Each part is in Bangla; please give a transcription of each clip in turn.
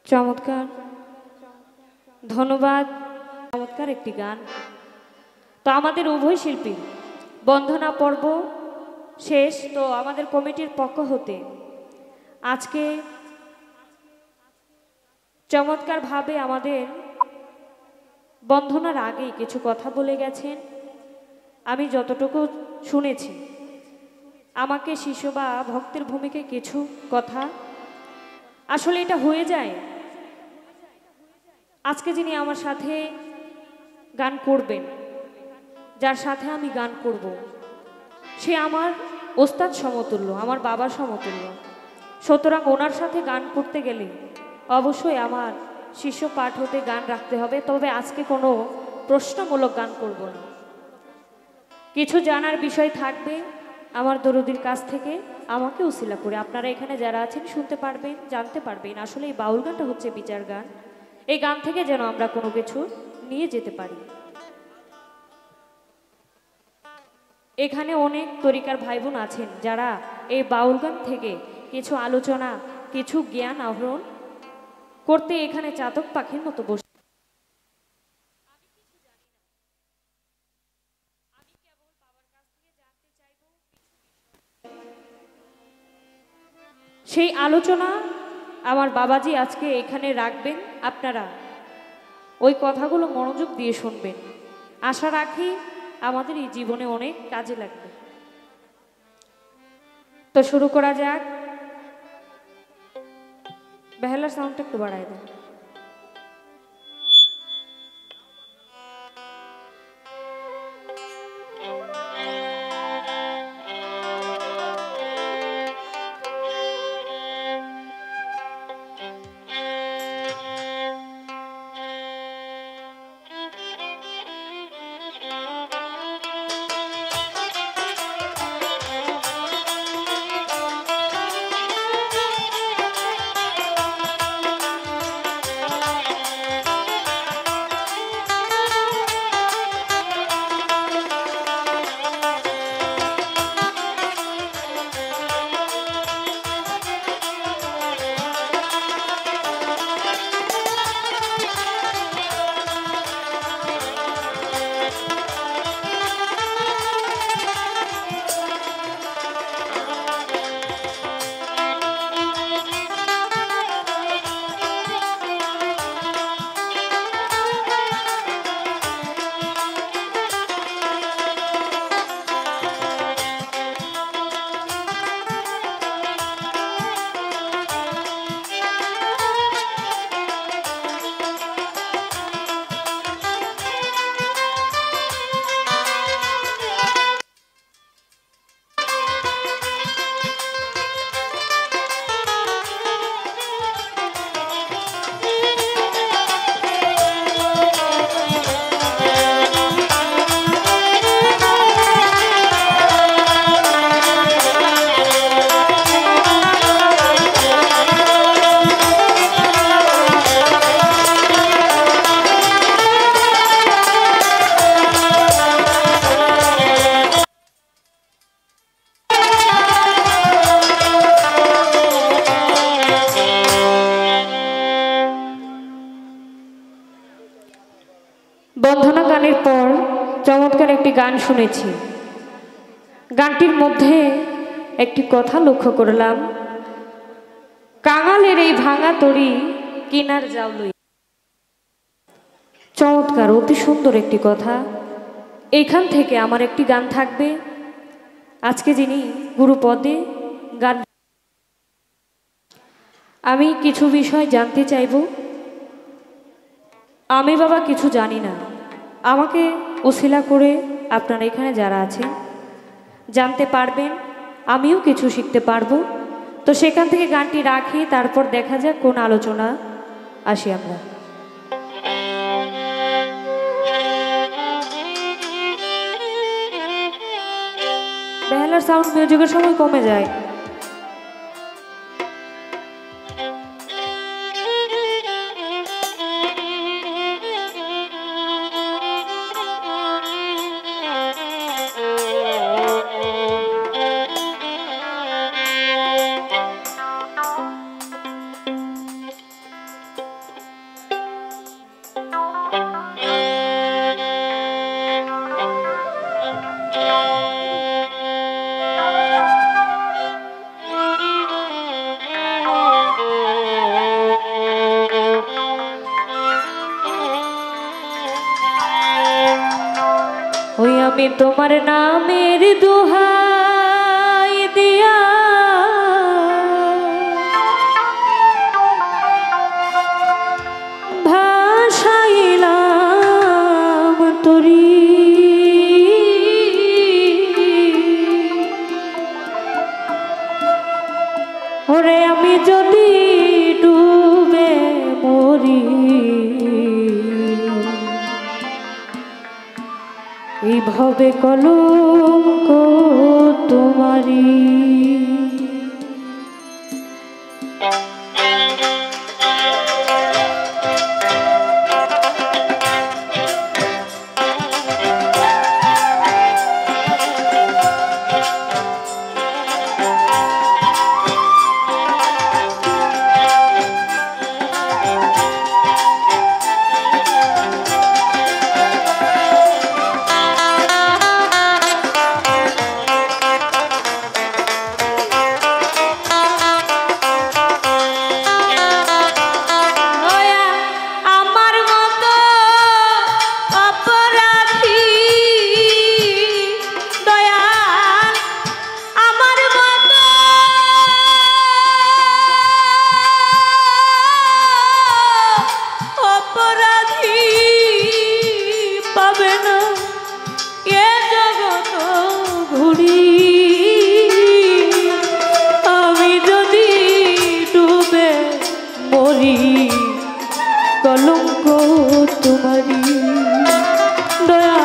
চমৎকার, ধন্যবাদ। চমৎকার একটি গান। তো আমাদের উভয় শিল্পী বন্দনা পর্ব শেষ। তো আমাদের কমিটির পক্ষ হতে আজকে চমৎকারভাবে আমাদের বন্ধনার আগেই কিছু কথা বলে গেছেন। আমি যতটুকু শুনেছি, আমাকে শিষ্য বা ভক্তের ভূমিকায় কিছু কথা আসলে এটা হয়ে যায়। আজকে যিনি আমার সাথে গান করবেন, যার সাথে আমি গান করব, সে আমার ওস্তাদ সমতুল্য, আমার বাবার সমতুল্য। সুতরাং ওনার সাথে গান করতে গেলে অবশ্যই আমার শিষ্য পাঠ হতে গান রাখতে হবে। তবে আজকে কোনো প্রশ্নমূলক গান করব না, কিছু জানার বিষয় থাকবে আমার দরদির কাছ থেকে আমাকে উসিলা করে আপনারা এখানে যারা আছেন শুনতে পারবেন, জানতে পারবেন। আসলে এই বাউল গানটা হচ্ছে বিচার গান। এই গান থেকে যেন আমরা কোনো কিছু নিয়ে যেতে পারি। এখানে অনেক তরিকার ভাই বোন আছেন যারা এই বাউল গান থেকে কিছু আলোচনা, কিছু জ্ঞান আহরণ করতে এখানে চাতক পাখির মতো বসে। সেই আলোচনা আমার বাবাজি আজকে এখানে রাখবেন। আপনারা ওই কথাগুলো মনোযোগ দিয়ে শুনবেন। আশা রাখি আমাদের এই জীবনে অনেক কাজে লাগবে। তো শুরু করা যাক। বেহালার সাউন্ডটা একটু বাড়াই দেন। বন্ধনা গানের পর চমৎকার একটি গান শুনেছি। গানটির মধ্যে একটি কথা লক্ষ্য করলাম, কাঙালের এই ভাঙা তরি কিনার যাওলই। চমৎকার, অতি সুন্দর একটি কথা। এইখান থেকে আমার একটি গান থাকবে। আজকে যিনি গুরুপদে গান, আমি কিছু বিষয় জানতে চাইব। আমি বাবা কিছু জানি না, আমাকে উসিলা করে আপনারা এখানে যারা আছেন জানতে পারবেন, আমিও কিছু শিখতে পারবো। তো সেখান থেকে গানটি রাখি, তারপর দেখা যাক কোন আলোচনা আসি আমরা। বেহালার সাউন্ড মিউজিকের সময় কমে যায়। আমি তোমার নামের দোহাই দিয়া ভাসাইলাম তরি, ওরে আমি যদি ডুবে মরি এইভাবে কলঙ্ক তোমারি। কলঙ্ক তোমারি দয়া,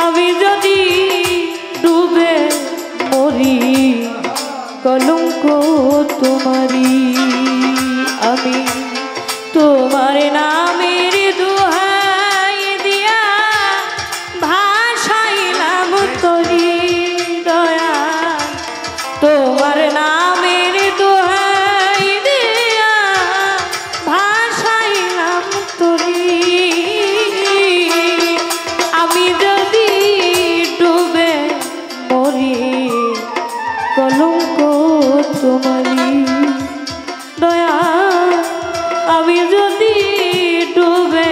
আমি যদি ডুবে মরি কলঙ্ক তোমারি। আমি তোমার নামের দোহাই দিয়া ভাসাইলাম তরি দয়া, তোমার নামের দোহাই দিয়া ভাসাইলাম তরি। আমি যদি ডুবে মরি কলঙ্ক তোমারি দয়া, আমি যদি ডুবে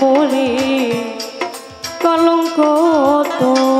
মরি কলঙ্ক তোমার।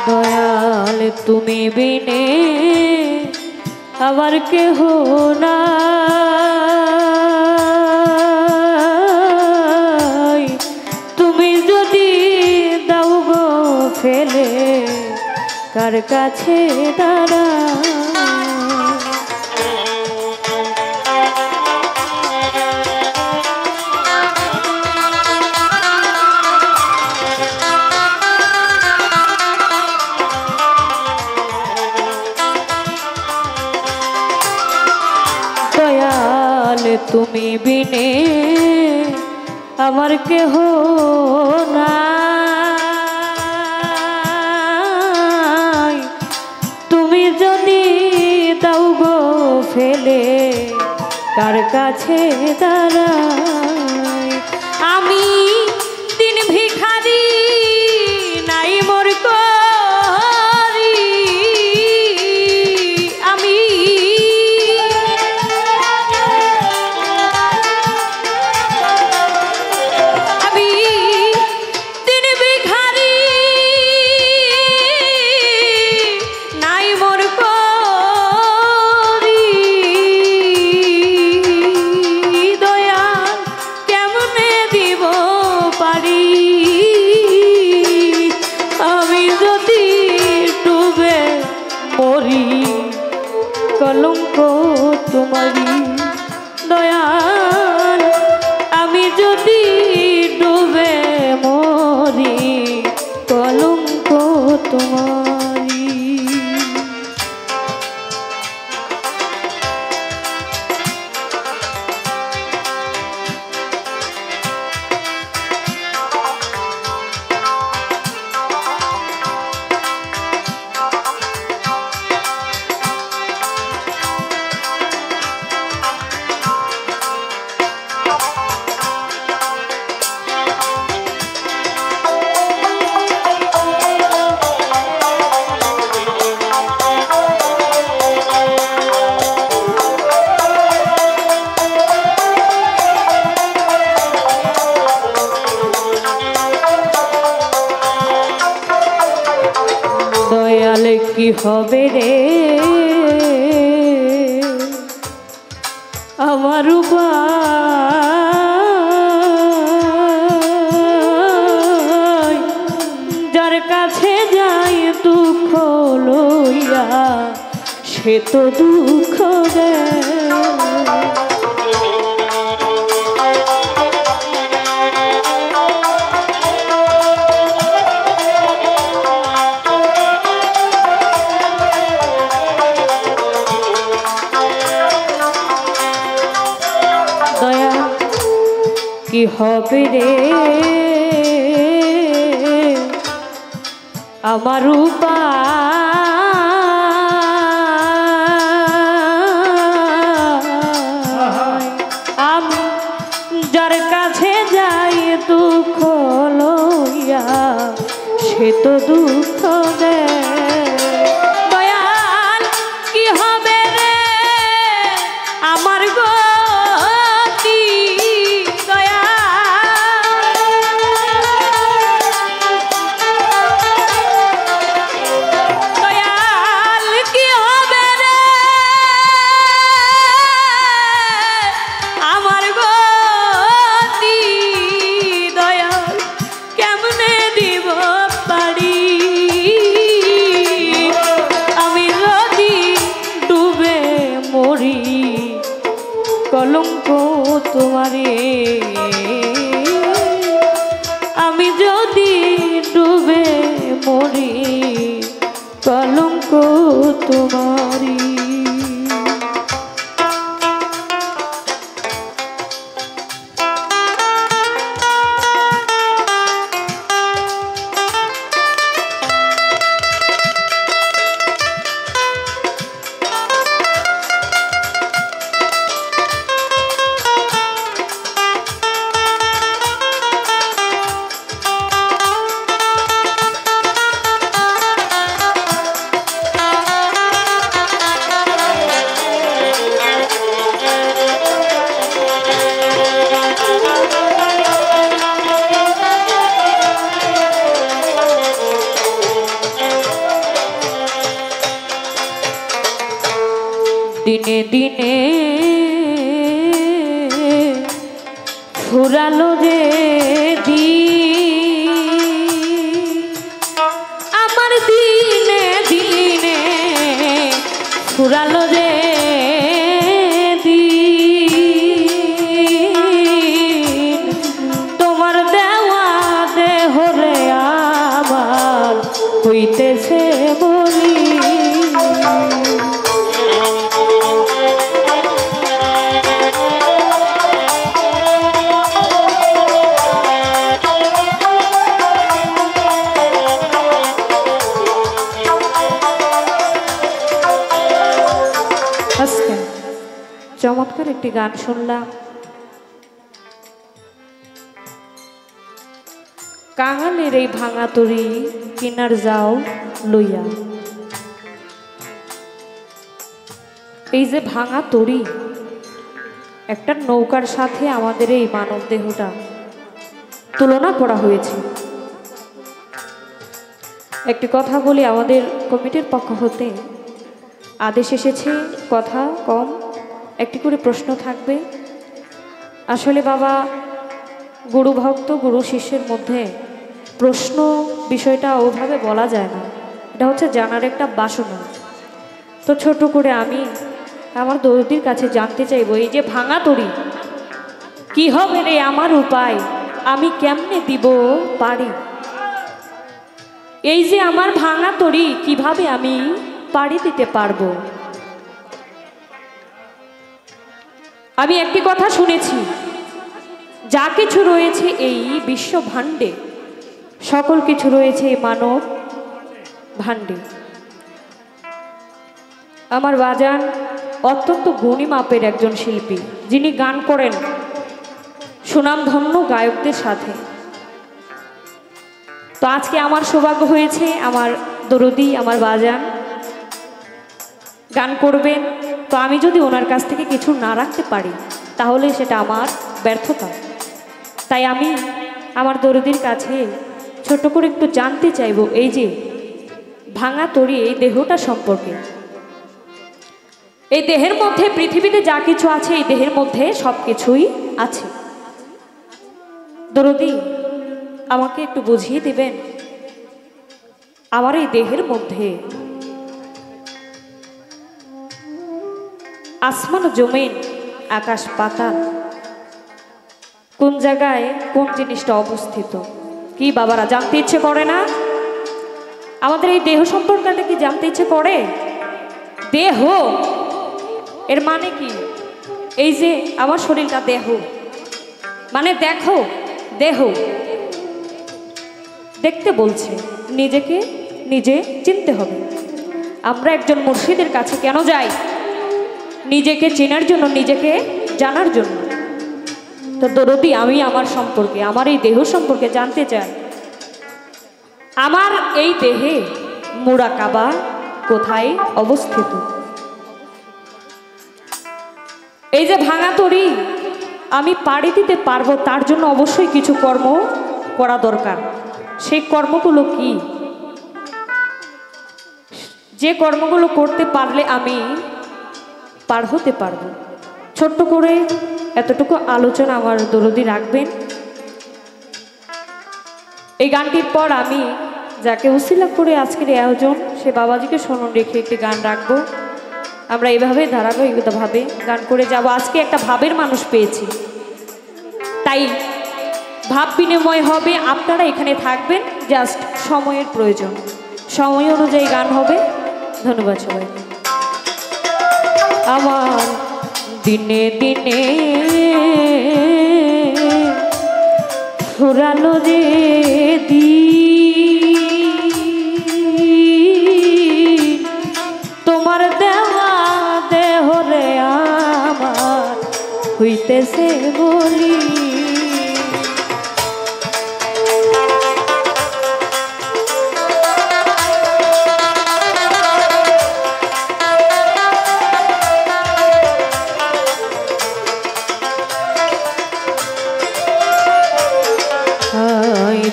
দয়াল তুমি বিনে আবার কেহ নাই, তুমি যদি দাও গো ফেলে কার কাছে দাঁড়া। তুমি বিনে আমার কেহ নাই, তুমি যদি দাও গো ফেলে কার কাছে দাঁড়াই। আমি দিন ভিখারি নাই মোর করি, আমি পারি কি হবে রে আমার উপায়, যার কাছে যাই দুঃখ লইয়া সে তো দুঃখ দেয়। কি হবে রে আমার উপায়, আমি যার কাছে যাই দুঃখ লইয়া সে তো দুঃখ দেয়। দয়াল কি হবে রে আমার গতি, কলঙ্ক তোমারে আমি যদি ডুবে মরি, কলঙ্ক তোমারি। দিনে দিনে ফুরালো যে আমার দিনে দিনে ফুরালো যে তোমার দেওয়া দেহরে আমার হইতেছে বলি। চমৎকার একটি গান শুনলাম, কাঙালের এই ভাঙা তরি কিনার যাও লইয়া। এই যে ভাঙা তরি, একটা নৌকার সাথে আমাদের এই মানব দেহটা তুলনা করা হয়েছে। একটি কথা বলি, আমাদের কমিটির পক্ষ হতে আদেশ এসেছে কথা কম, একটি করে প্রশ্ন থাকবে। আসলে বাবা, গুরু ভক্ত গুরু শিষ্যের মধ্যে প্রশ্ন বিষয়টা ওভাবে বলা যায় না, এটা হচ্ছে জানার একটা বাসনা। তো ছোট করে আমি আমার দৌদির কাছে জানতে চাইবো, এই যে ভাঙা তরি কি হবে রে আমার উপায়, আমি কেমনে দিব পারি। এই যে আমার ভাঙা তরি কিভাবে আমি পাড়ি দিতে পারবো। আমি একটি কথা শুনেছি, যা কিছু রয়েছে এই বিশ্ব ভাণ্ডে, সকল কিছু রয়েছে এই মানব ভাণ্ডে। আমার বাজান অত্যন্ত গুণী মাপের একজন শিল্পী, যিনি গান করেন সুনামধন্য গায়কদের সাথে। তো আজকে আমার সৌভাগ্য হয়েছে, আমার দরদি আমার বাজান গান করবেন। তো আমি যদি ওনার কাছ থেকে কিছু না রাখতে পারি তাহলে সেটা আমার ব্যর্থতা। তাই আমি আমার দরদির কাছে ছোট করে একটু জানতে চাইবো, এই যে ভাঙা তরি এই দেহটা সম্পর্কে। এই দেহের মধ্যে পৃথিবীতে যা কিছু আছে এই দেহের মধ্যে সব কিছুই আছে। দরদি আমাকে একটু বুঝিয়ে দিবেন, আমার এই দেহের মধ্যে আসমান জমিন আকাশ পাতাল কোন জায়গায় কোন জিনিসটা অবস্থিত? কি বাবারা জানতে ইচ্ছে করে না? আমাদের এই দেহ সম্পর্কটা কি জানতে ইচ্ছে করে? দেহ এর মানে কি? এই যে আমার শরীরটা দেহ, মানে দেখো দেহ দেখতে বলছে, নিজেকে নিজে চিনতে হবে। আমরা একজন মুর্শিদের কাছে কেন যাই? নিজেকে চেনার জন্য, নিজেকে জানার জন্য। তো দরদি আমি আমার সম্পর্কে, আমার এই দেহ সম্পর্কে জানতে চাই। আমার এই দেহে মুরাকাবা কোথায় অবস্থিত? এই যে ভাঙা তরি আমি পাড়ি দিতে পারবো, তার জন্য অবশ্যই কিছু কর্ম করা দরকার। সেই কর্মগুলো কি? যে কর্মগুলো করতে পারলে আমি পার হতে পারবো। ছোট্ট করে এতটুকু আলোচনা আমার দরদি রাখবেন। এই গানটির পর আমি যাকে উসিলা করে আজকের আয়োজন সে বাবাজিকে স্মরণ রেখে একটি গান রাখবো। আমরা এভাবে ধারাবাহিকভাবে গান করে যাব। আজকে একটা ভাবের মানুষ পেয়েছি, তাই ভাব বিনিময় হবে। আপনারা এখানে থাকবেন, জাস্ট সময়ের প্রয়োজন, সময় অনুযায়ী গান হবে। ধন্যবাদ সবাই। আমার দিনে দিনে ফুরালো রে দিন, তোমার দেওয়া দেহ রে আমার হইতেছে বলি।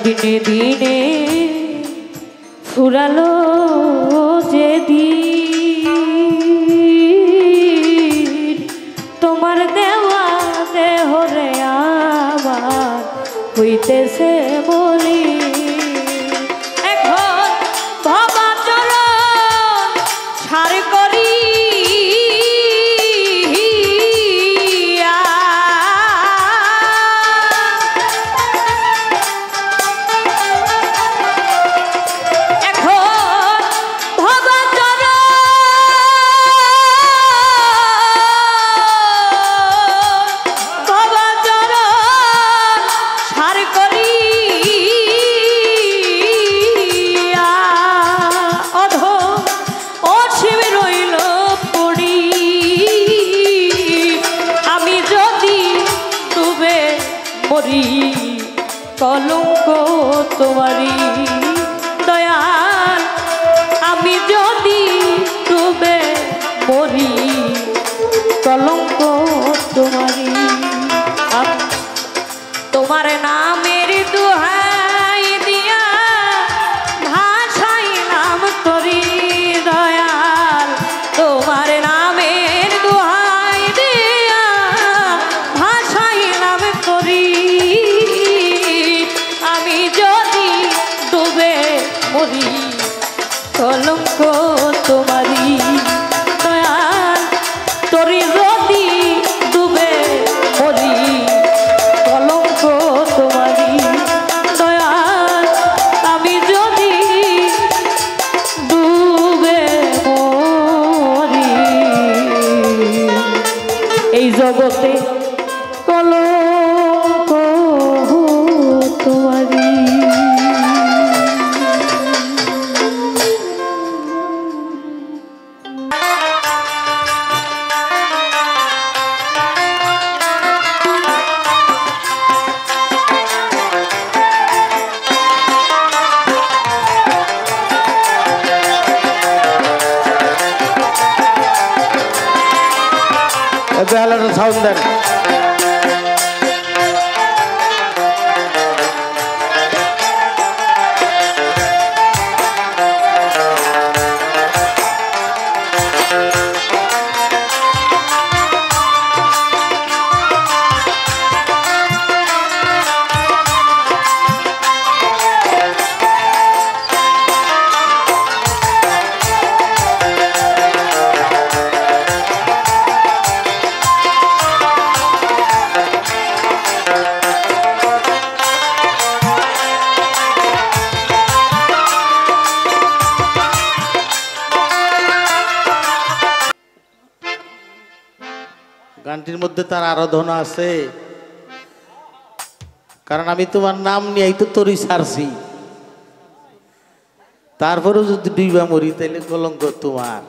দিনে দিনে ফুরালো যে দিন, তোমার দেওয়া দেহ রে আমার হইতেছে বলি। এখন ভবা চরণ ছাড় করি কলঙ্ক তোমারি দয়াল, আমি যদি ডুবে মরি কলঙ্ক তোমারি। তোমার নামের দোহাই দিয়া ভাসাইলাম তরি দয়াল, তোমার নামের দোহাই দিয়া ভাসাইলাম তরি। আমি যদি ডুবে মরি কলঙ্ক তোমারি দয়াল, তরি যদি ডুবে মরি কলঙ্ক তোমারি দয়াল, আমি যদি ডুবে মরি এই জগতে কলঙ্ক তোমারি। বেহালাটা সাউন্ড দেন। গানটির মধ্যে তার আরাধনা আছে, কারণ আমি তোমার নাম নিয়েই তো তরি ছাড়ছি। তারপরেও যদি ডুইবা মরি তাইলে কলঙ্ক তোমার।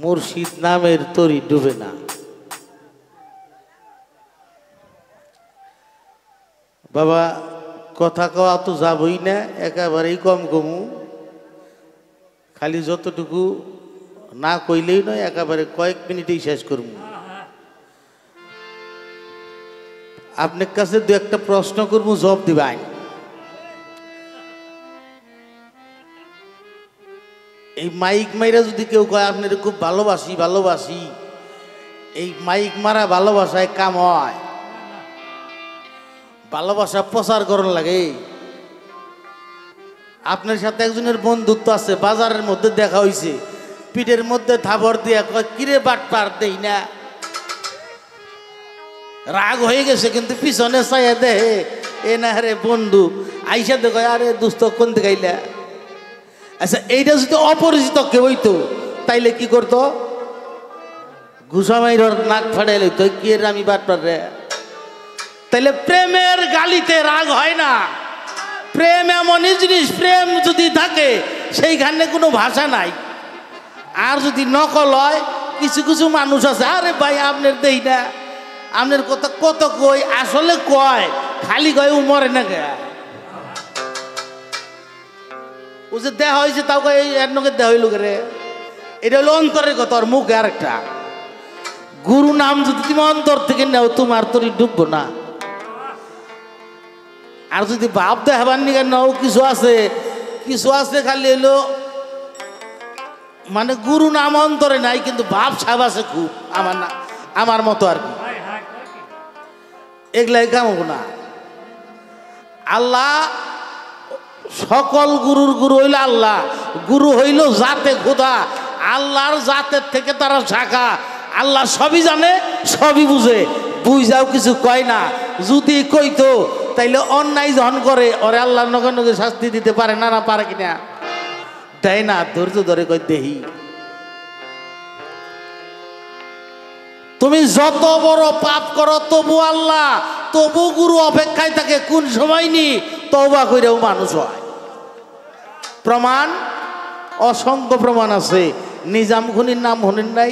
মুর্শিদ নামের তরি ডুবে না। বাবা কথা কওয়া তো যাবই না, একেবারেই কম কমু। খালি যতটুকু না কইলেই নয়, একেবারে কয়েক মিনিটেই শেষ করব। আপনার কাছে দু একটা প্রশ্ন করব, জবাব দিবেন। এই মাইক মাইরা যদি কেউ কয় আপনার খুব ভালোবাসি ভালোবাসি, এই মাইক মারা ভালোবাসায় কাম হয়? ভালোবাসা প্রচার করার লাগে। আপনার সাথে একজনের বন্ধুত্ব আছে, বাজারের মধ্যে দেখা হয়েছে, পিঠের মধ্যে থাবর দিয়া কয় কিরে বাটপার দেই না, রাগ হয়ে গেছে, কিন্তু পিছনে চাইয়া দেহে এ না রে বন্ধু, আইসা দেখো আরে দুস্থ কোন দিকে আইলা। আচ্ছা এইটা যদি অপরিচিত কেউ হইতো তাইলে কি করতো? ঘুষামাইর নাক ফাড়াই লইতো, কি রে আমি বাটপার রে। তাইলে প্রেমের গালিতে রাগ হয় না। প্রেম এমনই জিনিস, প্রেম যদি থাকে সেইখানে কোনো ভাষা নাই। আর যদি নকল হয়, কিছু কিছু মানুষ আছে, আরে ভাই আপনার দেই না, আপনার কথা কত কই, আসলে কয় খালি কয় উমরে না গে। ও যে দেহ হয়েছে তাও কয় এর নকে দেহ হইল রে। এটা হলো অন্তরের কথা, আর মুখে আরেকটা। গুরু নাম যদি তুমি অন্তর থেকে নেও, তোমার তোরই ডুববো না। আর যদি ভাব দেখাবার নিকে নাও, কিছু আছে কিছু আছে খালি হইলো মানে গুরু নাম অন্তরে নাই, কিন্তু ভাব ছাপ আছে খুব, আমার না আমার মতো আর কি। এগুলাই কামব না। আল্লাহ সকল গুরুর গুরু হইল আল্লাহ, গুরু হইল জাতে খোদা। আল্লাহর জাতের থেকে তারা শাখা। আল্লাহ সবই জানে, সবই বুঝে, বুঝাও কিছু কয় না। যদি কইতো তাইলে অন্যায় যখন করে ওরে আল্লাহর নগে নগে শাস্তি দিতে পারে না, না পারে কিনা? দেয় না, ধৈর্য ধরে কই দেহি। তুমি যত বড় পাপ করো তবু আল্লাহ, তবু গুরু অপেক্ষায় থাকে কোন সময় নি তওবা কইরাও মানুষ হয়। প্রমাণ অসংখ্য প্রমাণ আছে। নিজাম খুনির নাম হনেন নাই,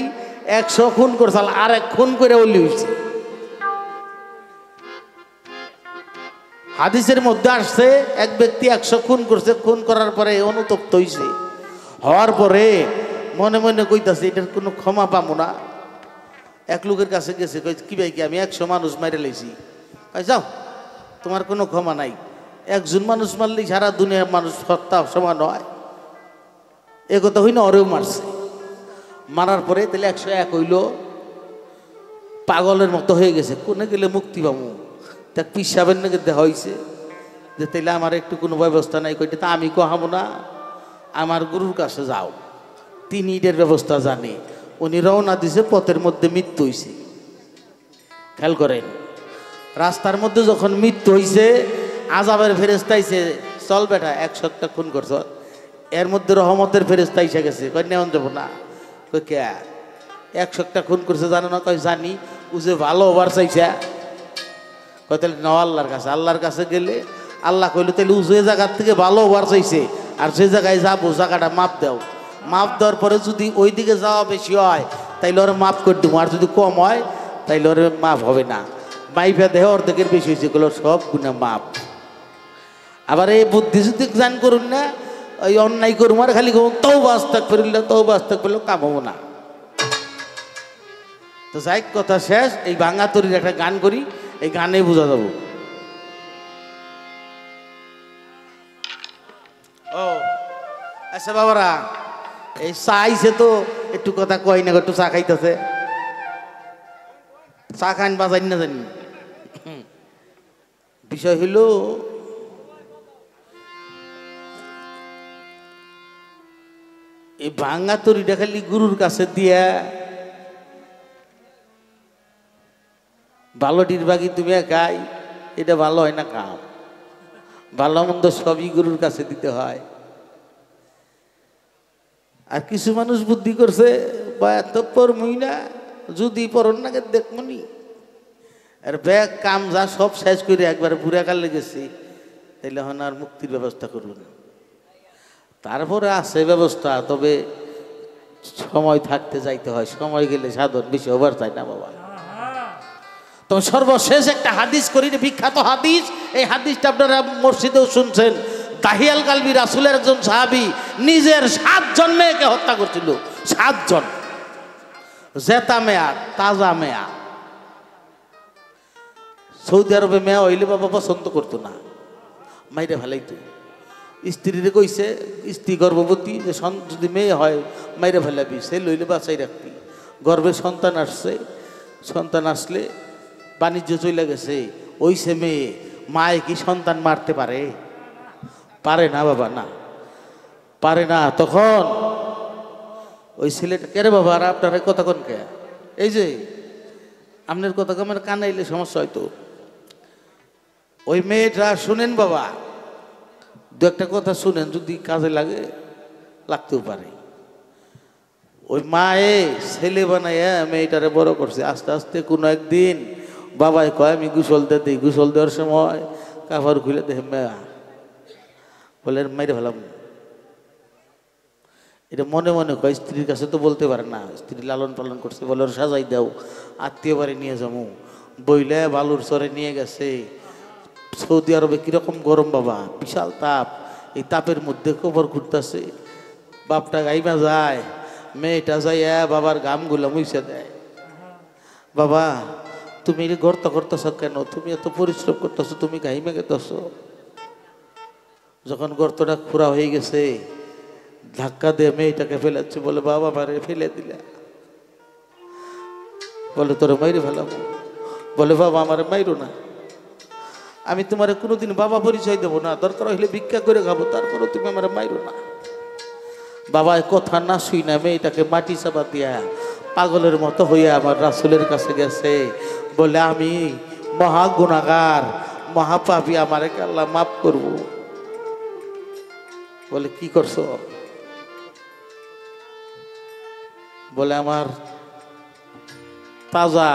100 খুন করছাল, আর 1 খুন করে ওলি হয়েছে। হাদিসের মধ্যে আসছে এক ব্যক্তি 100 খুন করছে, খুন করার পরে অনুতপ্ত হয়েছে, হওয়ার পরে মনে মনে কইতাছে এটার কোনো ক্ষমা পাবো না। এক লোকের কাছে গেছে, কই কি ভাই কি আমি 100 মানুষ মাইরে লাইছি? যাও তোমার কোনো ক্ষমা নাই, একজন মানুষ মারলেই সারা দুনিয়ার মানুষ হত্যা সমান হয়। এ কথা হই না, ওরেও মারছে। মারার পরে তাহলে 101 হইল, পাগলের মতো হয়ে গেছে, কোনে গেলে মুক্তি পাবো। তা পিসাবের নাকি দেখা হয়েছে যে তাইলে আমার একটু কোনো ব্যবস্থা নাই। কইতে তা আমি কহাবো না, আমার গুরুর কাছে যাও, তিনি এটার ব্যবস্থা জানে। উনি রওনা দিছে, পথের মধ্যে মৃত্যু হয়েছে। খেয়াল করেন, রাস্তার মধ্যে যখন মৃত্যু হয়েছে, আজাবের ফেরেশতা আইছে, চল বেটা 100টা খুন করছ। এর মধ্যে রহমতের ফেরেশতা এসে গেছে, কই নেওয়া যাবো না। কই কে 100টা খুন করছে জানো না? কই জানি। ও যে ভালো হবার চাইছে, কই তাহলে নাও আল্লাহর কাছে। আল্লাহর কাছে গেলে আল্লাহ কইলো তাহলে ও যে জায়গার থেকে ভালো হবার চাইছে আর যে জায়গায় যাবো জায়গাটা মাপ দাও। মাপ দেওয়ার পরে যদি ওই দিকে যাওয়া বেশি হয় তাইলে ওরা মাফ করে দেবো, আর যদি কম হয় তাইলে ওর মাফ হবে না। মাইফা দেহ অর্ধেকের বেশি হয়েছে, এগুলো সব গুণা মাপ। আবার এই বুদ্ধি যদি জান করুন না, ওই অন্যায় করুন আর খালি তওবা আস্তাগফিরুল্লাহ তওবা আস্তাগফিরুল্লাহ, কাম হবো না। তো যাই কথা শেষ, এই ভাঙা তরির একটা গান করি, এই গানে বোঝা যাবো। ও আচ্ছা বাবারা, এই চা আইছে তো একটু কথা কয় না, একটু চা খাইতেছে। চা খান বাজাই না জানি। বিষয় হইল এই ভাঙা তরিটা খালি গুরুর কাছে দিয়া ভালো ডিরবাগি তুমি একাই, এটা ভালো হয় না কাম। ভালো মন্দ সবই গুরুর কাছে দিতে হয়। আর কিছু মানুষ বুদ্ধি করছে বা এত পরমই না, যদি পরন নাকি দেখমনি আর ব্যাগ কাম যা সব শেষ করে একবার বুড়া কাল লেগেছি, তাইলে হন আর মুক্তির ব্যবস্থা করুন। তারপরে আছে ব্যবস্থা, তবে সময় থাকতে যাইতে হয়, সময় গেলে সাধন বেশি ওভার চাই না বাবা। তো সর্বশেষ একটা হাদিস করি, বিখ্যাত হাদিস। এই হাদিসটা আপনারা মসজিদেও শুনছেন। দাহিয়াল কালবি রাসূলের একজন সাহাবী নিজের 7 জন মেয়েকে হত্যা করছিল। 7 জন, জেতা মেয়া, তাজা মেয়া। সৌদি আরবে মেয়া হইলে বাবা পছন্দ করতো না, মাইরে ফেলাইতো। স্ত্রীরে কইছে, স্ত্রী গর্ভবতী, যে যদি মেয়ে হয় মাইরে ফেলাবি, সে লইলে বাঁচাই রাখবি। গর্ভে সন্তান আসছে, সন্তান আসলে বাণিজ্য চলে গেছে, ওই সে মেয়ে, মায়ে কি সন্তান মারতে পারে? পারে না বাবা, না পারে না। তখন ওই ছেলেটা, কেরে বাবা আর আপনার কথা কোন কে? এই যে আপনার কথা আমার কানাইলে সমস্যা হয়তো। ওই মেয়েটা শুনেন বাবা, দু একটা কথা শুনেন, যদি কাজে লাগে লাগতেও পারে। ওই মায়ে ছেলে বানাইয়া মেয়েটারে বড় করছে। আস্তে আস্তে কোনো একদিন বাবাই কয় আমি গোসল দিই, গোসল দেওয়ার সময় কাপড় খুলে দেখে মেয়া, বলে মাইরে ফেলাম। এটা মনে মনে কয়, স্ত্রীর কাছে তো বলতে পারে না, স্ত্রী লালন পালন করছে, বলে ওর সাজাই দাও, আত্মীয় বাড়ি নিয়ে যাবো। বইলে বালুর চরে নিয়ে গেছে। সৌদি আরবে কিরকম গরম বাবা, বিশাল তাপ। এই তাপের মধ্যে কবর ঘুরতেছে, বাপটা গাইমা যায়, মেয়েটা যাইয়া বাবার গামগুলো মুইছে দেয়। বাবা তুমি গর্ত করতেছ কেন? তুমি এত পরিশ্রম করতেছো, তুমি গাইমে গেতেছ। যখন গর্তটা খুঁড়া হয়ে গেছে, ধাক্কা দিয়ে মেয়েটাকে ফেলাচ্ছে, বলে বাবা মারে ফেলে দিলে। বলে তোরে মাইরে ফেলাবো। বলে বাবা আমারে মাইরো না, আমি তোমার কোনোদিন বাবা পরিচয় দেবো না, দরকার হইলে ভিক্ষা করে খাবো, তারপরে তুমি আমার মাইরো না। বাবা কথা না শুই না মেয়েটাকে মাটি চাপা দিয়া পাগলের মতো হইয়া আমার রাসূলের কাছে গেছে। বলে আমি মহা গুনাহগার, মহাপাপী, আমারে আল্লাহ মাফ করব। বলে কি করছো? বলে আমার তাজা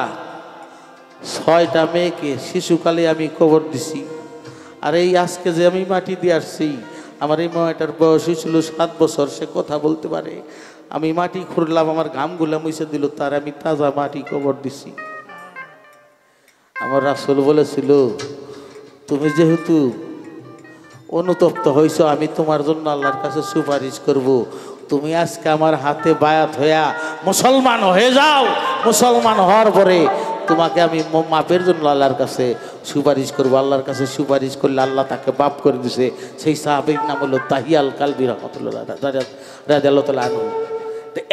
6টা মেয়েকে শিশুকালে আমি কবর দিছি, আর এই আজকে যে আমি মাটি দিয়ে আসছি, আমার এই মেয়েটার বয়স হয়েছিল 7 বছর, সে কথা বলতে পারে। আমি মাটি খুঁড়লাম, আমার ঘামগুলা মুছে দিল, তার আমি তাজা মাটি কবর দিছি। আমার রাসূল বলেছিল, তুমি যেহেতু অনুতপ্ত হয়েছ, আমি তোমার জন্য আল্লাহর কাছে সুপারিশ করব। তুমি আজকে আমার হাতে বায়াত হইয়া মুসলমান হয়ে যাও। মুসলমান হওয়ার পরে তোমাকে আমি মাপের জন্য আল্লাহর কাছে সুপারিশ করবো। আল্লাহর কাছে সুপারিশ করলে আল্লাহ তাকে মাফ করে দিছে। সেই সাহাবীর নাম হলো দাহিয়াল কালবি রাহমাতুল্লাহ রাদিয়াল্লাহু তাআলা আনহু।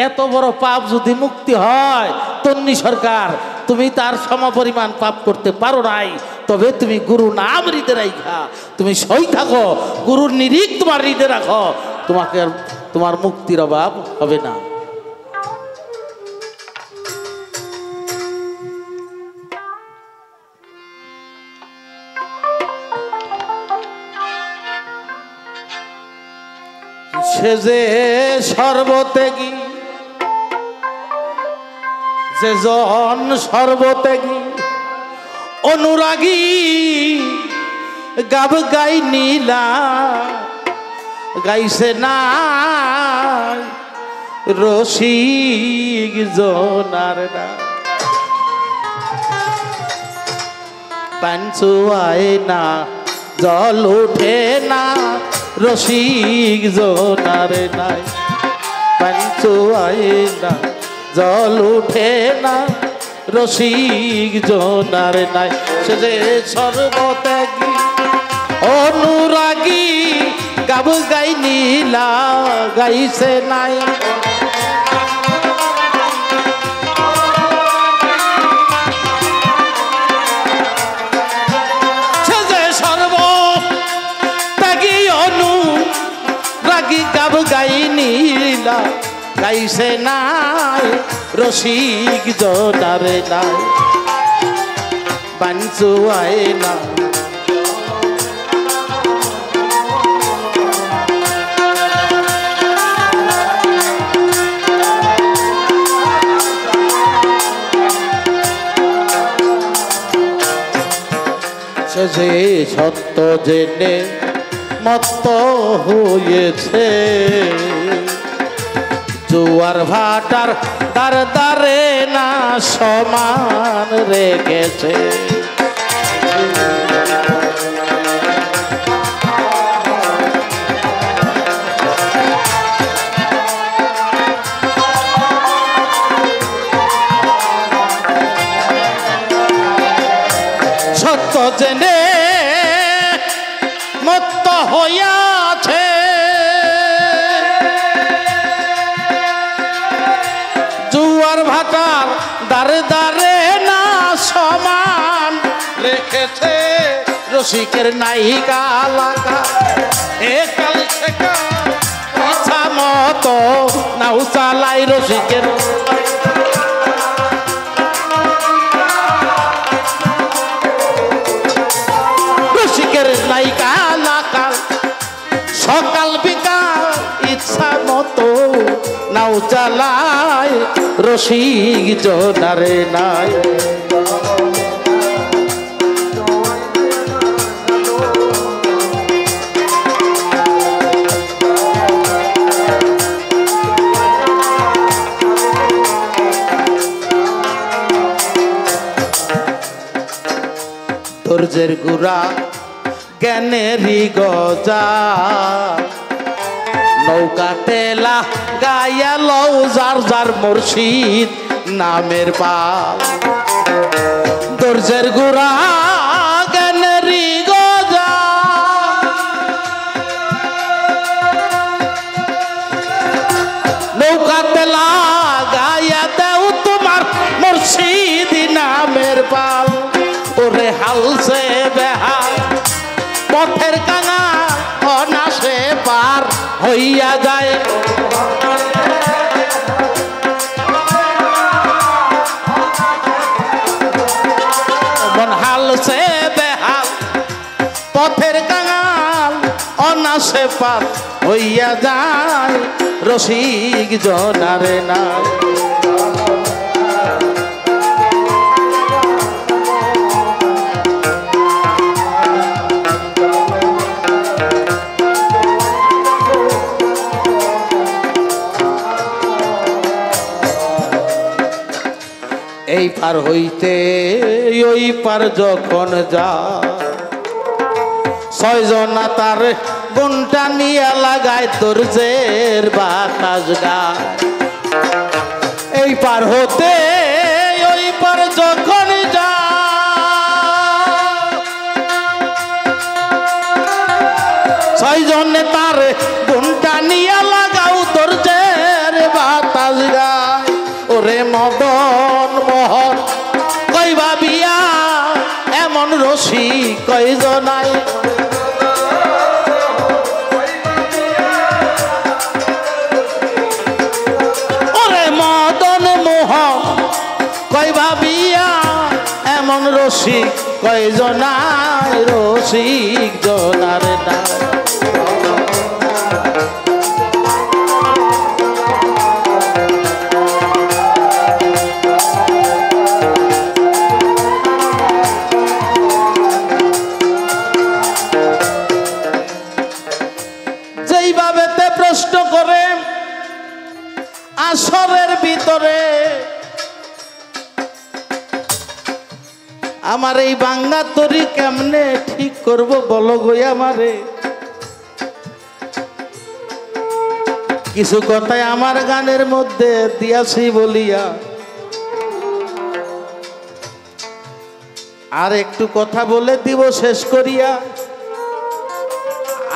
এত বড় পাপ যদি মুক্তি হয়, তন্নি সরকার তুমি তার সমপরিমাণ পাপ করতে পারো নাই, তবে তুমি গুরু নাম হৃদয়ে রাখা তুমি সই থাকো, গুরুর নিরিখ তোমার হৃদয়ে রাখো, তোমাকে তোমার মুক্তির অভাব হবে না। সে যে সর্বত্যাগী, যে জন সর্বত্যাগী অনুরাগী, গাব গাই নীলা গাইছে না রসিক জনার না। পাঞ্চু আয় না জল উঠে না রসিক জনার নাই। পাঞ্চু আয় না জল উঠে না রসিক জনার নাই। সে যে সর্বত্যাগী অনুরাগী, গাব গাই নীলা গাইছে নাই। সে যে সর্বত্যাগী অনুরাগী, গাব গাই নীলা গাইছে নাই রসিক জনার নাই। পাঞ্চু আয় না যে সত্য জেনে মত্ত হয়েছে, জোয়ার ভাটার দ্বার দ্বারে না সমান রেখেছে। সত্য জেনে মত্ত হইয়াছে, জুয়ার ভাটার দ্বারে দ্বারে না সমান রেখেছে। রসিকের নায়িকা লাগা এ কাল শেখা ইচ্ছা মতো নাও চালাই রসিকের। রসিকের নায়িকা লাগা সকাল বিকাল ইচ্ছা মতো নাও চালায় রসিক জনারে নাই। ধৈর্যের গুড়া জ্ঞানেরই গজা, নৌকা তেলা গায়া লও যার যার মুর্শিদ নামের পাল। ধৈর্যের গুড়া জ্ঞানেরই গজা, নৌকা তেলা গায়া দেও তোমার মুর্শিদ নামের পাল। ওরে হালসে বেহাল পথের কাঙা অনাসে পার হইয়া যায়। মন হালসে বেহাল পথের কাঙাল অনাসে পার হইয়া যায়, রসিক জনারে নাই। এই পার হইতে ওই পার যখন যা, ছয়জনা তার গুণটা নিয়ে লাগায় ধৈর্যের বাতাস গায়। এই পার হতে ওই পার যখন যা, ছয়জনে তার গুণটা নিয়ে লাগাও ধৈর্যের বাতাস গায়। ওরে মদন মোহন কই ভাবিয়া এমন রসিক কয়জনাই, ওরে মদন মোহন কই ভাবিয়া এমন রসিক কয়জনাই, রসিক জনার নাই। প্রশ্ন করে আসরের ভিতরে আমার এই বাঙ্গা তরি কেমনে ঠিক করব বলো গো আমারে। কিছু কথাই আমার গানের মধ্যে দিয়াছি বলিয়া আর একটু কথা বলে দিব শেষ করিয়া।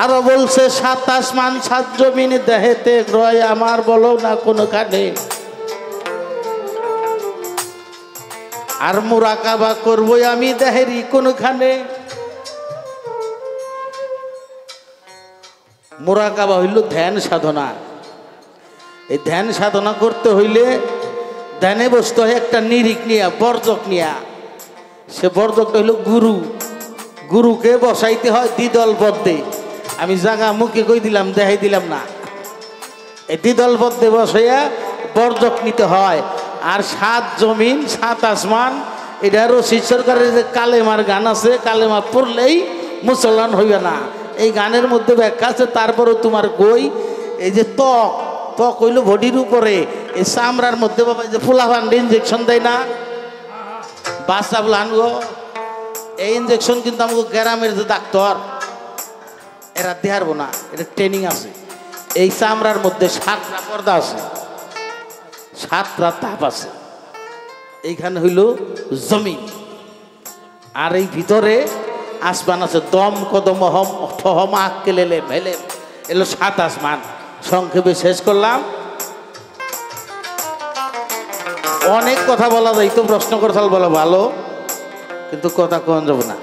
আরো বলছে ৭ আসমান ৭ জমিন দেহেতে রয় আমার, বলো না কোনখানে। আর মুরাকাবা করবো আমি দেহেরই কোনখানে। মুরাকাবা হইল ধ্যান সাধনা। এই ধ্যান সাধনা করতে হইলে ধ্যানে বসতে হয় একটা নিরিখ নিয়া, বর্জক নিয়া। সে বর্জকটা হইল গুরু। গুরুকে বসাইতে হয় দ্বিদল পদ্মে। আমি জাগা মুখে কই দিলাম, দেখাই দিলাম না। এই দ্বিদল পদ্মে বসাইয়া বর্জক নিতে হয়। আর ৭ জমিন ৭ আসমান এটা রশিদ সরকারের যে কালেমার গান আছে, কালেমা পড়লেই মুসলমান হইবে না, এই গানের মধ্যে ব্যাখ্যা আছে। তারপরেও তোমার কই এই যে ত্বক, ত্বক হইল বডির উপরে, এই চামড়ার মধ্যে বাবা যে ফুলাফান ইঞ্জেকশন দেয় না, বাচ্চা বলে আনবো, এই ইঞ্জেকশন কিন্তু আমাকে গ্রামের যে ডাক্তার এরা দেহারবো না, এটা ট্রেনিং আছে। এই চামড়ার মধ্যে 7টা পর্দা আছে, 7টা তাপ আছে, এইখানে হইল জমিন, আর এই ভিতরে আসমান আছে, দম কদম হম ফহম আক্কেলেলে ভেলে, এলো 7 আসমান। সংক্ষেপে শেষ করলাম, অনেক কথা বলা যায় তো, প্রশ্ন করতাল বলা ভালো, কিন্তু কথা কন যাব না।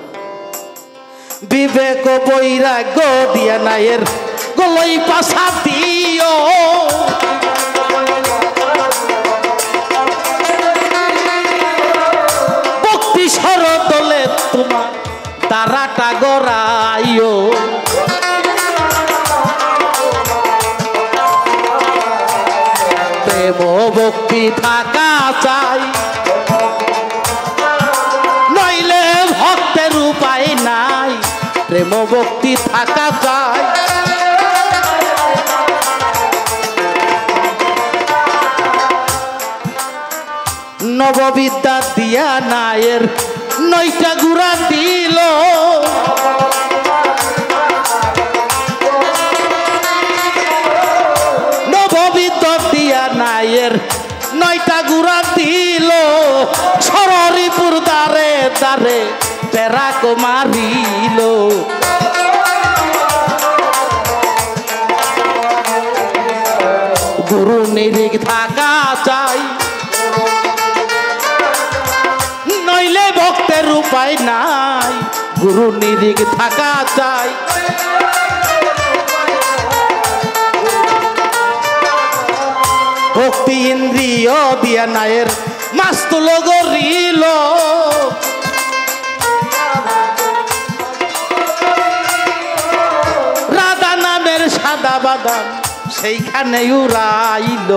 বিবেক বৈরাগ্য দিয়া নায়ের গলই পাশা দিও, ভক্তি সরদলে তোমার তারাটা গড়াইও, প্রেম ভক্তি থাকা চাই, নইলে ভক্তের উপায় নাই, প্রেম ভক্তি থাকা চাই। নববিদ্যা দিয়া নায়ের 9টা গুড়া দিল, নববিদ্যা দিয়া নায়ের 9টা গুড়া দিল, সররিপুর দ্বারে দ্বারে পেরাক মারিল, গুরু নিরিখ থাকা চাই, নইলে ভক্তের উপায় নাই, গুরু নিরিখ থাকা চাই। ভক্তি ইন্দ্রিয় দিয়া নায়ের মাস্তুল গরিল, রাধা নামের সাদা বাদাম সেইখানে উড়াইল,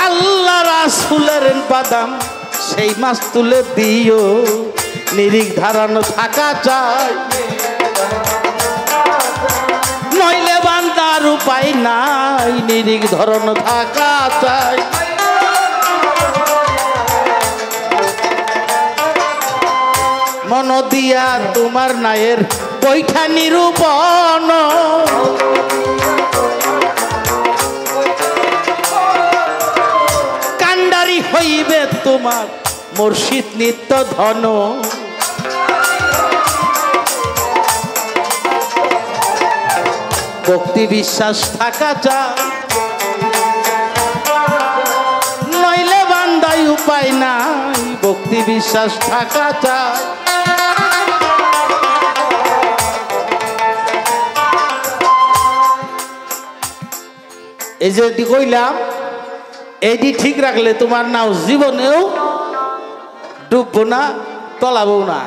আল্লাহ রাসূলের বাদাম সেই মাছ তুলে দিও, নিরিখ ধারানো থাকা চাই, নইলে বান্দার উপায় নাই, নিরিখ ধরানো থাকা চাই। মন দিয়া তোমার নায়ের বৈঠা নিরূপণ, কান্ডারি হইবে তোমার মুর্শিদ নিত্য ধন, ভক্তি বিশ্বাস থাকা চাই, নইলে বান্দাই উপায় নাই, ভক্তি বিশ্বাস থাকা চাই। এই যে কইলাম, এইটি ঠিক রাখলে তোমার নাও জীবনেও ডুববো না, তলাবো না।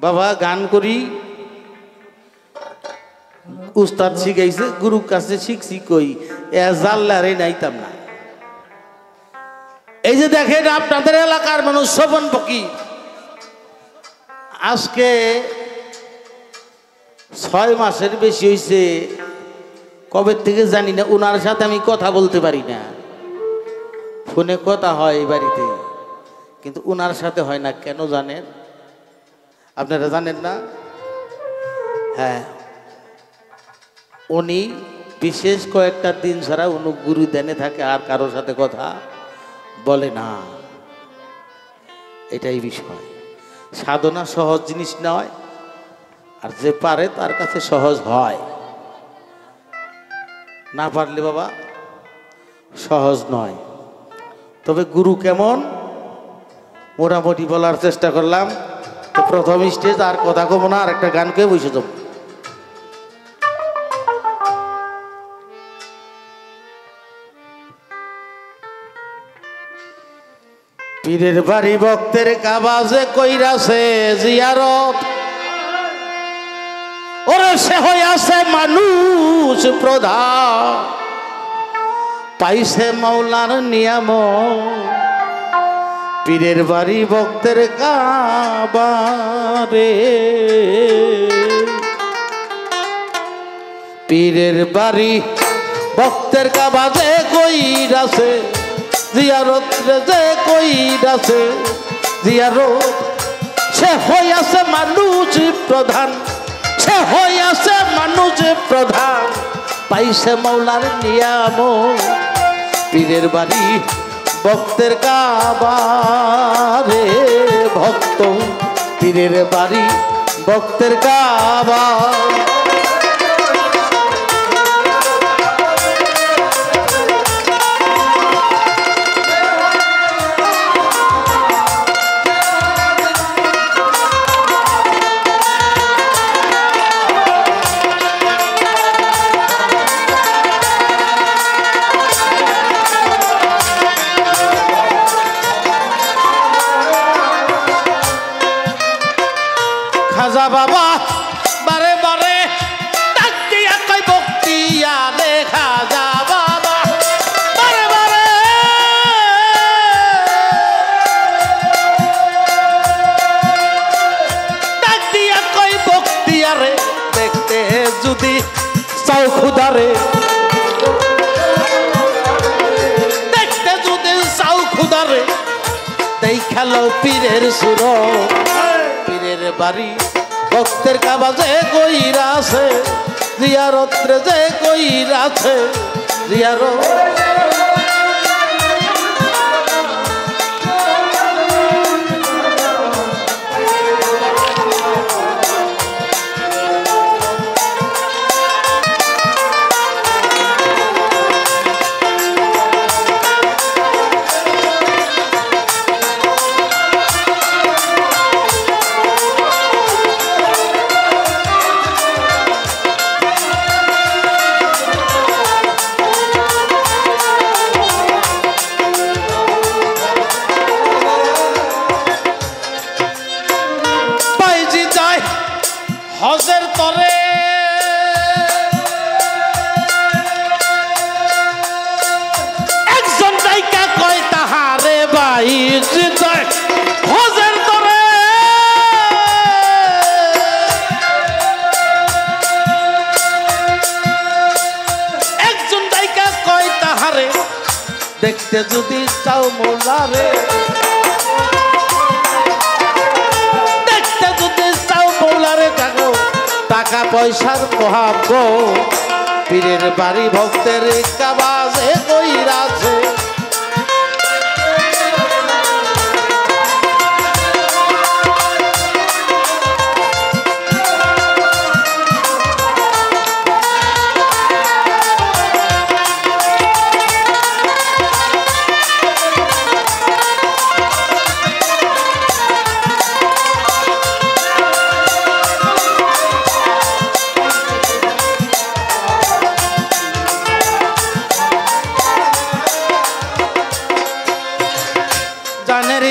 বাবা গান করি, উস্তাদ শিখাইছে, গুরুর কাছে শিখছি, কই এ জাল্লারে নাইতাম না। এই যে দেখেন আপনাদের এলাকার মানুষ শোভন ফকির, আজকে 6 মাসের বেশি হয়েছে, কবে থেকে জানি না, ওনার সাথে আমি কথা বলতে পারি না, ফোনে কথা হয় এই বাড়িতে, কিন্তু ওনার সাথে হয় না। কেন জানেন? আপনারা জানেন না? হ্যাঁ, উনি বিশেষ কয়েকটা দিন ছাড়া উনি গুরু ধ্যানে থাকে, আর কারোর সাথে কথা বলে না। এটাই বিষয়। সাধনা সহজ জিনিস নয়, আর যে পারে তার কাছে সহজ হয়, না পারলে বাবা সহজ নয়। তবে গুরু কেমন মোটামুটি বলার চেষ্টা করলাম। তো প্রথম স্টেজ, আর কথা কব না, আর একটা গান কে বসে যাব। পীরের বাড়ি ভক্তের কাবাজে কইরাছে জিয়ারত, ওরে সে হইয়াছে মানুষ প্রধান পাইছে মাওলার নিয়াম পীরের বাড়ি ভক্তের কাবারে পীরের বাড়ি ভক্তের কাবা যে কইরাছে জিয়ারত যে কইরাছে জিয়ারত সে হইয়াছে মানুষ প্রধান সে হইয়াছে মানুষ প্রধান পাইছে মাওলার নিয়াম পীরের বাড়ি ভক্তের কাবারে ভক্ত পীরের বাড়ি ভক্তের কাবা খাজা বাবা বারে বারে ডাক দিয়া কই বক্তিয়া রে খাজা বাবা বারে বারে ডাক দিয়া কই বক্তিয়া রে দেখতে যদি চাও খুদারে দেখতে যদি চাও খুদারে দেখালো পীরের সুর পীরের বাড়ি ভক্তের কাবা যে কইরাছে জিয়ারত যে কইরাছে জিয়ারত হজের তরে একজন জায়গা কয় তাহারে বাইজ যায় হজের তরে একজন জায়গা কয় তাহারে দেখতে যদি চাও মোলারে দেখতে যদি চাও মোলারে থাকো টাকা পয়সার মহাব্ব পীরের বাড়ি ভক্তের কাবাজে কইরাছে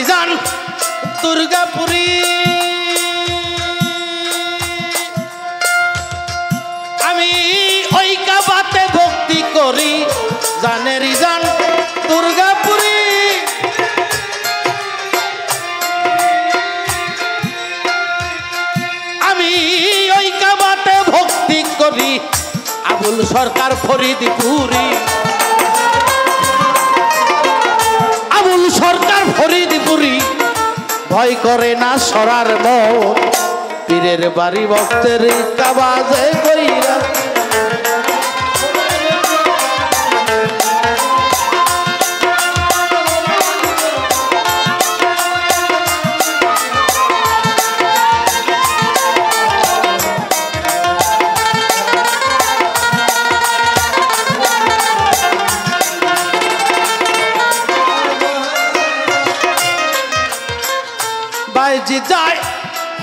জান দুর্গাপুরী আমি ওই কাবাতে ভক্তি করি জানেরি জান দুর্গাপুরী আমি ওই কাবাতে ভক্তি করি আবুল সরকার ফরিদপুরি আবুল সরকার ফরিদপুরি ভয় করে না সরার মত পীরের বাড়ি ভক্তের কাবাজে কইরা বাইজি যায়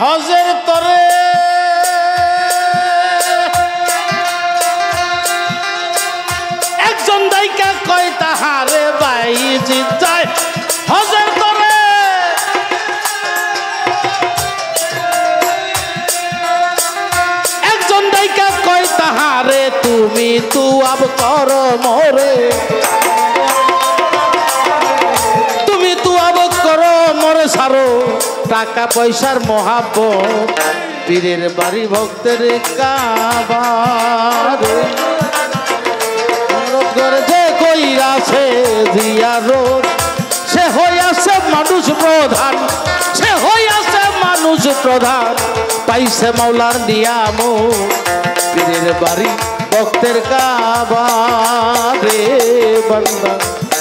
হজের তরে একজন দাইকা কয় তাহারে বাইজি যায় হজের তরে একজন দাইকা তুমি তু আব কর মোরে, তুমি তু আব কর মোরে সারো টাকা পয়সার মহাব্বত পীরের বাড়ি ভক্তের কাবারে ঘরে যে কইরাছে জিয়ারত সে হইয়াছে মানুষ প্রধান, সে হইয়াছে মানুষ প্রধান পাইছে মাওলার নিয়ামত পীরের বাড়ি ভক্তের কাবারে বান্দা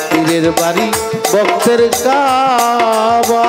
পীরের বাড়ি ভক্তের কাবা।